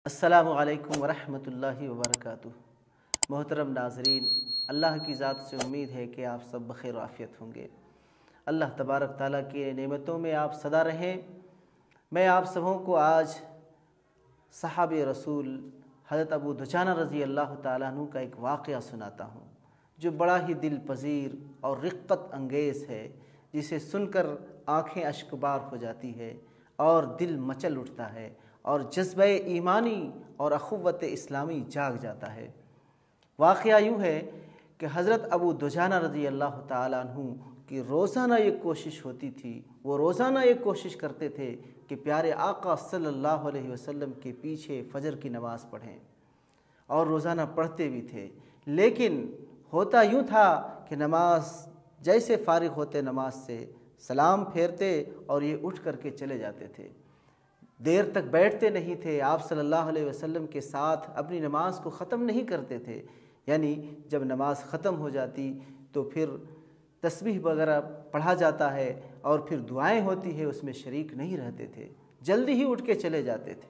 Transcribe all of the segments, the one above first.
السلام علیکم ورحمۃ اللہ وبرکاتہ۔ محترم ناظرین، اللہ کی ذات سے امید ہے کہ آپ سب بخیر و عافیت ہوں گے۔ اللہ تبارک تعالیٰ کی نعمتوں میں آپ سدا رہیں۔ میں آپ سبوں کو آج صحابہ رسول حضرت ابو دجانہ رضی اللہ تعالیٰ عنہ کا ایک واقعہ سناتا ہوں جو بڑا ہی دل پذیر اور رقت انگیز ہے، جسے سن کر آنکھیں اشک بار ہو جاتی ہے اور دل مچل اٹھتا ہے اور جذبہ ایمانی اور اخوت اسلامی جاگ جاتا ہے۔ واقعہ یوں ہے کہ حضرت ابو دجانہ رضی اللہ تعالیٰ عنہ کی روزانہ یہ کوشش ہوتی تھی، وہ روزانہ یہ کوشش کرتے تھے کہ پیارے آقا صلی اللہ علیہ وسلم کے پیچھے فجر کی نماز پڑھیں، اور روزانہ پڑھتے بھی تھے۔ لیکن ہوتا یوں تھا کہ نماز جیسے فارغ ہوتے نماز سے سلام پھیرتے اور یہ اٹھ کر کے چلے جاتے تھے، دیر تک بیٹھتے نہیں تھے، آپ صلی اللہ علیہ وسلم کے ساتھ اپنی نماز کو ختم نہیں کرتے تھے۔ یعنی جب نماز ختم ہو جاتی تو پھر تسبیح وغیرہ پڑھا جاتا ہے اور پھر دعائیں ہوتی ہے، اس میں شریک نہیں رہتے تھے، جلدی ہی اٹھ کے چلے جاتے تھے۔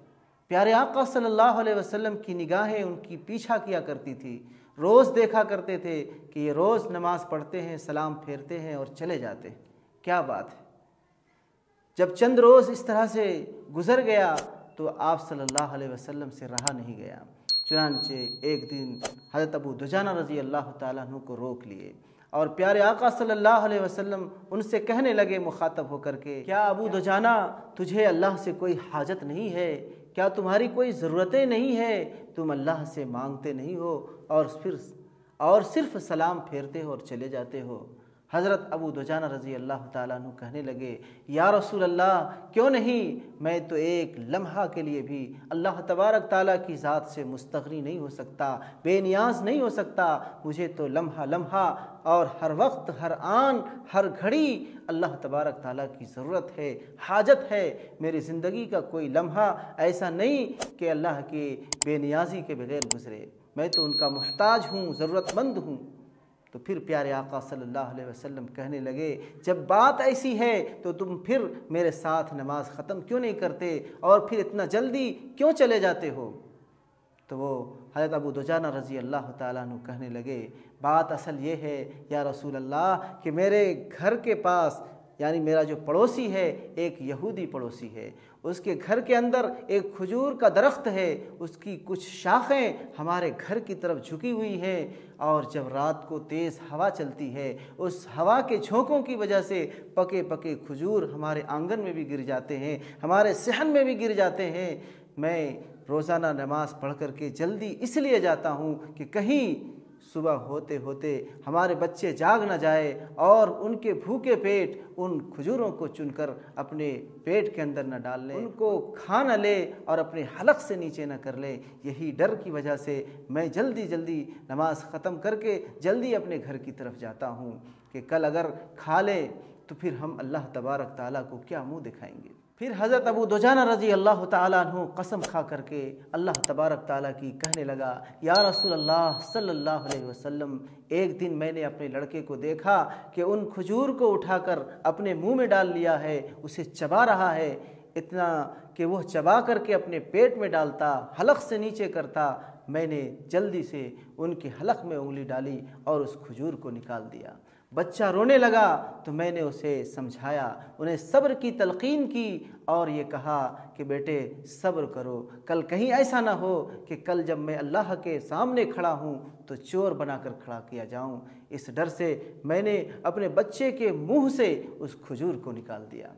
پیارے آقا صلی اللہ علیہ وسلم کی نگاہیں ان کی پیچھا کیا کرتی تھی، روز دیکھا کرتے تھے کہ یہ روز نماز پڑھتے ہیں، سلام پھیرتے ہیں اور چلے جاتے ہیں، کیا بات ہے۔ جب چند روز اس طرح سے گزر گیا تو آپ صلی اللہ علیہ وسلم سے رہا نہیں گیا، چنانچہ ایک دن حضرت ابو دجانہ رضی اللہ تعالیٰ عنہ کو روک لیے اور پیارے آقا صلی اللہ علیہ وسلم ان سے کہنے لگے مخاطب ہو کر کے، کیا ابو دجانہ تجھے اللہ سے کوئی حاجت نہیں ہے؟ کیا تمہاری کوئی ضرورتیں نہیں ہے؟ تم اللہ سے مانگتے نہیں ہو اور صرف سلام پھیرتے ہو اور چلے جاتے ہو؟ حضرت ابو دجانہ رضی اللہ تعالیٰ عنہ کہنے لگے، یا رسول اللہ، کیوں نہیں، میں تو ایک لمحہ کے لیے بھی اللہ تبارک تعالیٰ کی ذات سے مستغنی نہیں ہو سکتا، بے نیاز نہیں ہو سکتا۔ مجھے تو لمحہ لمحہ اور ہر وقت، ہر آن، ہر گھڑی اللہ تبارک تعالیٰ کی ضرورت ہے، حاجت ہے۔ میری زندگی کا کوئی لمحہ ایسا نہیں کہ اللہ کے بے نیازی کے بغیر گزرے، میں تو ان کا محتاج ہوں، ضرورت مند ہوں۔ تو پھر پیارے آقا صلی اللہ علیہ وسلم کہنے لگے، جب بات ایسی ہے تو تم پھر میرے ساتھ نماز ختم کیوں نہیں کرتے اور پھر اتنا جلدی کیوں چلے جاتے ہو؟ تو وہ حضرت ابو دجانہ رضی اللہ تعالیٰ عنہ کہنے لگے، بات اصل یہ ہے یا رسول اللہ کہ میرے گھر کے پاس، یعنی میرا جو پڑوسی ہے، ایک یہودی پڑوسی ہے، اس کے گھر کے اندر ایک کھجور کا درخت ہے، اس کی کچھ شاخیں ہمارے گھر کی طرف جھکی ہوئی ہیں، اور جب رات کو تیز ہوا چلتی ہے، اس ہوا کے جھونکوں کی وجہ سے پکے پکے کھجور ہمارے آنگن میں بھی گر جاتے ہیں، ہمارے صحن میں بھی گر جاتے ہیں۔ میں روزانہ نماز پڑھ کر کے جلدی اس لیے جاتا ہوں کہ کہیں صبح ہوتے ہوتے ہمارے بچے جاگ نہ جائے اور ان کے بھوکے پیٹ ان کھجوروں کو چن کر اپنے پیٹ کے اندر نہ ڈال لیں، ان کو کھا نہ لے اور اپنے حلق سے نیچے نہ کر لیں۔ یہی ڈر کی وجہ سے میں جلدی جلدی نماز ختم کر کے جلدی اپنے گھر کی طرف جاتا ہوں کہ کل اگر کھا لیں تو پھر ہم اللہ تبارک تعالیٰ کو کیا منہ دکھائیں گے۔ پھر حضرت ابو دجانہ رضی اللہ تعالیٰ عنہ قسم کھا کر کے اللہ تبارک تعالیٰ کی کہنے لگا، یا رسول اللہ صلی اللہ علیہ وسلم، ایک دن میں نے اپنے لڑکے کو دیکھا کہ ان کھجور کو اٹھا کر اپنے منہ میں ڈال لیا ہے، اسے چبا رہا ہے، اتنا کہ وہ چبا کر کے اپنے پیٹ میں ڈالتا، حلق سے نیچے کرتا۔ میں نے جلدی سے ان کے حلق میں انگلی ڈالی اور اس کھجور کو نکال دیا۔ بچہ رونے لگا تو میں نے اسے سمجھایا، انہیں صبر کی تلقین کی اور یہ کہا کہ بیٹے صبر کرو، کل کہیں ایسا نہ ہو کہ کل جب میں اللہ کے سامنے کھڑا ہوں تو چور بنا کر کھڑا کیا جاؤں۔ اس ڈر سے میں نے اپنے بچے کے منہ سے اس کھجور کو نکال دیا۔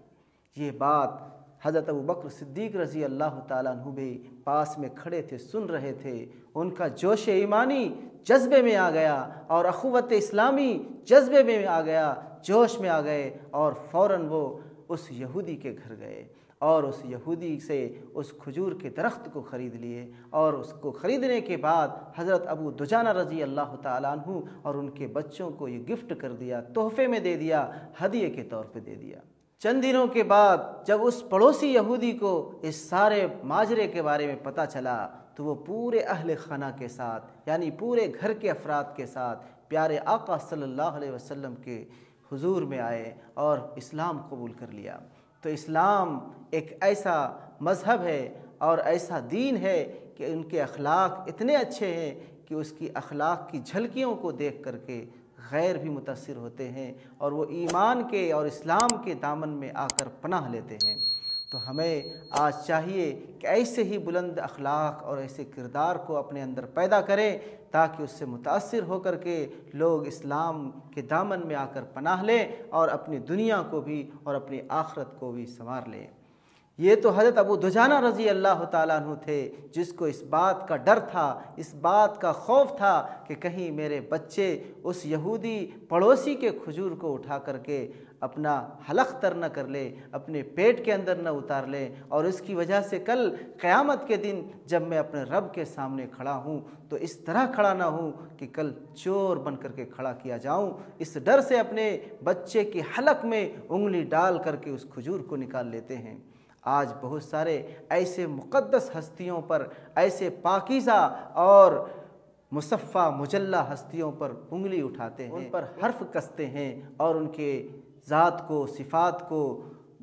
یہ بات حضرت ابوبکر صدیق رضی اللہ تعالیٰ عنہ بھی پاس میں کھڑے تھے، سن رہے تھے، ان کا جوش ایمانی جذبے میں آ گیا اور اخوت اسلامی جذبے میں آ گیا، جوش میں آ گئے، اور فوراً وہ اس یہودی کے گھر گئے اور اس یہودی سے اس کھجور کے درخت کو خرید لیے، اور اس کو خریدنے کے بعد حضرت ابو دجانہ رضی اللہ تعالیٰ عنہ اور ان کے بچوں کو یہ گفٹ کر دیا، تحفے میں دے دیا، ہدیے کے طور پہ دے دیا۔ چند دنوں کے بعد جب اس پڑوسی یہودی کو اس سارے ماجرے کے بارے میں پتہ چلا تو وہ پورے اہل خانہ کے ساتھ، یعنی پورے گھر کے افراد کے ساتھ پیارے آقا صلی اللہ علیہ وسلم کے حضور میں آئے اور اسلام قبول کر لیا۔ تو اسلام ایک ایسا مذہب ہے اور ایسا دین ہے کہ ان کے اخلاق اتنے اچھے ہیں کہ اس کی اخلاق کی جھلکیوں کو دیکھ کر کے غیر بھی متاثر ہوتے ہیں اور وہ ایمان کے اور اسلام کے دامن میں آ کر پناہ لیتے ہیں۔ تو ہمیں آج چاہیے کہ ایسے ہی بلند اخلاق اور ایسے کردار کو اپنے اندر پیدا کریں تاکہ اس سے متاثر ہو کر کے لوگ اسلام کے دامن میں آ کر پناہ لیں اور اپنی دنیا کو بھی اور اپنی آخرت کو بھی سنوار لیں۔ یہ تو حضرت ابو دجانہ رضی اللہ تعالیٰ عنہ تھے جس کو اس بات کا ڈر تھا، اس بات کا خوف تھا کہ کہیں میرے بچے اس یہودی پڑوسی کے کھجور کو اٹھا کر کے اپنا حلق تر نہ کر لے، اپنے پیٹ کے اندر نہ اتار لیں اور اس کی وجہ سے کل قیامت کے دن جب میں اپنے رب کے سامنے کھڑا ہوں تو اس طرح کھڑا نہ ہوں کہ کل چور بن کر کے کھڑا کیا جاؤں۔ اس ڈر سے اپنے بچے کی حلق میں انگلی ڈال کر کے اس کھجور کو نکال لیتے ہیں۔ آج بہت سارے ایسے مقدس ہستیوں پر، ایسے پاکیزہ اور مصفہ مجلہ ہستیوں پر انگلی اٹھاتے ہیں، ان پر حرف کستے ہیں اور ان کے ذات کو، صفات کو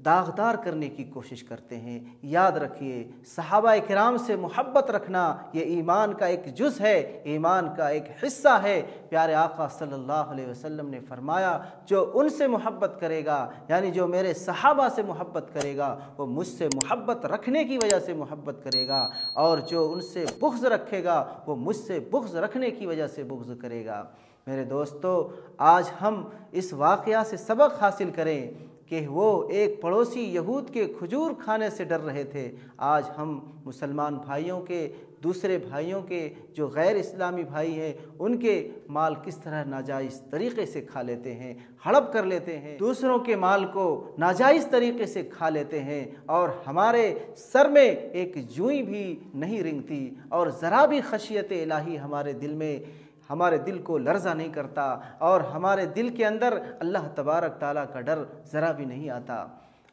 داغدار کرنے کی کوشش کرتے ہیں۔ یاد رکھیے، صحابہ کرام سے محبت رکھنا یہ ایمان کا ایک جز ہے، ایمان کا ایک حصہ ہے۔ پیارے آقا صلی اللہ علیہ وسلم نے فرمایا جو ان سے محبت کرے گا، یعنی جو میرے صحابہ سے محبت کرے گا، وہ مجھ سے محبت رکھنے کی وجہ سے محبت کرے گا، اور جو ان سے بغض رکھے گا وہ مجھ سے بغض رکھنے کی وجہ سے بغض کرے گا۔ میرے دوستو، آج ہم اس واقعہ سے سبق حاصل کریں کہ وہ ایک پڑوسی یہود کے کھجور کھانے سے ڈر رہے تھے۔ آج ہم مسلمان بھائیوں کے، دوسرے بھائیوں کے جو غیر اسلامی بھائی ہیں، ان کے مال کس طرح ناجائز طریقے سے کھا لیتے ہیں، ہڑپ کر لیتے ہیں، دوسروں کے مال کو ناجائز طریقے سے کھا لیتے ہیں، اور ہمارے سر میں ایک جوئی بھی نہیں رنگتی اور ذرا بھی خشیت الہی ہمارے دل کو لرزہ نہیں کرتا، اور ہمارے دل کے اندر اللہ تبارک تعالیٰ کا ڈر ذرا بھی نہیں آتا۔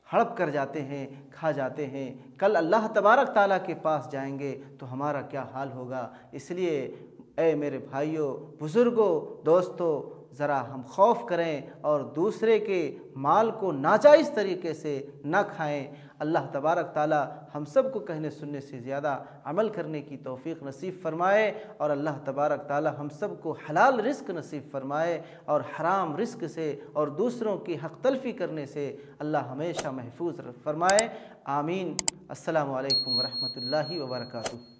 ہڑپ کر جاتے ہیں، کھا جاتے ہیں، کل اللہ تبارک تعالیٰ کے پاس جائیں گے تو ہمارا کیا حال ہوگا۔ اس لیے اے میرے بھائیوں، بزرگوں، دوستوں، ذرا ہم خوف کریں اور دوسرے کے مال کو ناجائز طریقے سے نہ کھائیں۔ اللہ تبارک تعالیٰ ہم سب کو کہنے سننے سے زیادہ عمل کرنے کی توفیق نصیب فرمائے، اور اللہ تبارک تعالیٰ ہم سب کو حلال رزق نصیب فرمائے اور حرام رزق سے اور دوسروں کی حق تلفی کرنے سے اللہ ہمیشہ محفوظ فرمائے۔ آمین۔ السلام علیکم ورحمۃ اللہ وبرکاتہ۔